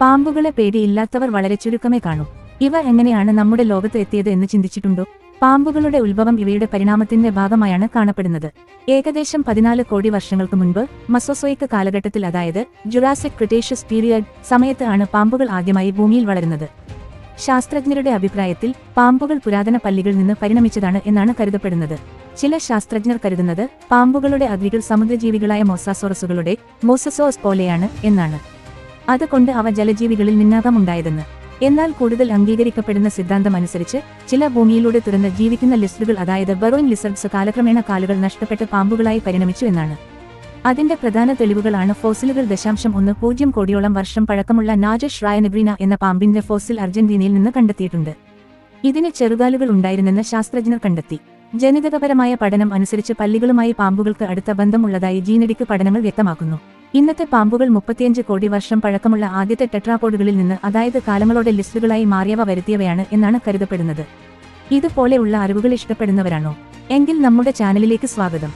പാമ്പുകളെ പേടിയില്ലാത്തവർ വളരെ ചുരുക്കമേ കാണൂ. ഇവ എങ്ങനെയാണ് നമ്മുടെ ലോകത്ത് എത്തിയത് എന്ന് ചിന്തിച്ചിട്ടുണ്ടോ? പാമ്പുകളുടെ ഉത്ഭവം ഇവയുടെ പരിണാമത്തിന്റെ ഭാഗമായാണ് കാണപ്പെടുന്നത്. ഏകദേശം 14 കോടി വർഷങ്ങൾക്ക് മുൻപ് മസോസോയിക് കാലഘട്ടത്തിൽ, അതായത് ജുറാസിക് ക്രിട്ടേഷ്യസ് പീരിയഡ് സമയത്ത് ആണ് പാമ്പുകൾ ആദ്യമായി ഭൂമിയിൽ വളരുന്നത്. ശാസ്ത്രജ്ഞരുടെ അഭിപ്രായത്തിൽ പാമ്പുകൾ പുരാതന പല്ലികളിൽ നിന്ന് പരിണമിച്ചതാണ് എന്നാണ് കരുതപ്പെടുന്നത്. ചില ശാസ്ത്രജ്ഞർ കരുതുന്നത് പാമ്പുകളുടെ അതിരുകൾ സമുദ്രജീവികളായ മോസാസോറസുകളുടെ മോസസോസ് പോലെയാണ് എന്നാണ്. അതുകൊണ്ട് അവ ജലജീവികളിൽ നിന്നാകാം ഉണ്ടായതെന്ന്. എന്നാൽ കൂടുതൽ അംഗീകരിക്കപ്പെടുന്ന സിദ്ധാന്തം അനുസരിച്ച് ചില ഭൂമിയിലൂടെ തുറന്ന് ജീവിക്കുന്ന ലിസർഡുകൾ, അതായത് ബറോയിങ് ലിസർഡ്സ്, കാലക്രമേണ കാലുകൾ നഷ്ടപ്പെട്ട് പാമ്പുകളായി പരിണമിച്ചു എന്നാണ്. അതിന്റെ പ്രധാന തെളിവുകളാണ് ഫോസിലുകൾ. 1.10 കോടിയോളം വർഷം പഴക്കമുള്ള നാജഷ് റായനഗ്രീന എന്ന പാമ്പിന്റെ ഫോസിൽ അർജന്റീനയിൽ നിന്ന് കണ്ടെത്തിയിട്ടുണ്ട്. ഇതിന് ചെറുകാലുകൾ ഉണ്ടായിരുന്നെന്ന് ശാസ്ത്രജ്ഞർ കണ്ടെത്തി. ജനിതകപരമായ പഠനം അനുസരിച്ച് പല്ലികളുമായി പാമ്പുകൾക്ക് അടുത്ത ബന്ധമുള്ളതായി ജീനറ്റിക് പഠനങ്ങൾ വ്യക്തമാക്കുന്നു. ഇന്നത്തെ പാമ്പുകൾ 35 കോടി വർഷം പഴക്കമുള്ള ആദ്യത്തെ ടെട്രാപോഡുകളിൽ നിന്ന്, അതായത് കാലങ്ങളോടെ ലിസ്റ്റുകളായി മാറിയവ വരുത്തിയവയാണ് എന്നാണ് കരുതപ്പെടുന്നത്. ഇതുപോലെയുള്ള അറിവുകൾ ഇഷ്ടപ്പെടുന്നവരാണോ? എങ്കിൽ നമ്മുടെ ചാനലിലേക്ക് സ്വാഗതം.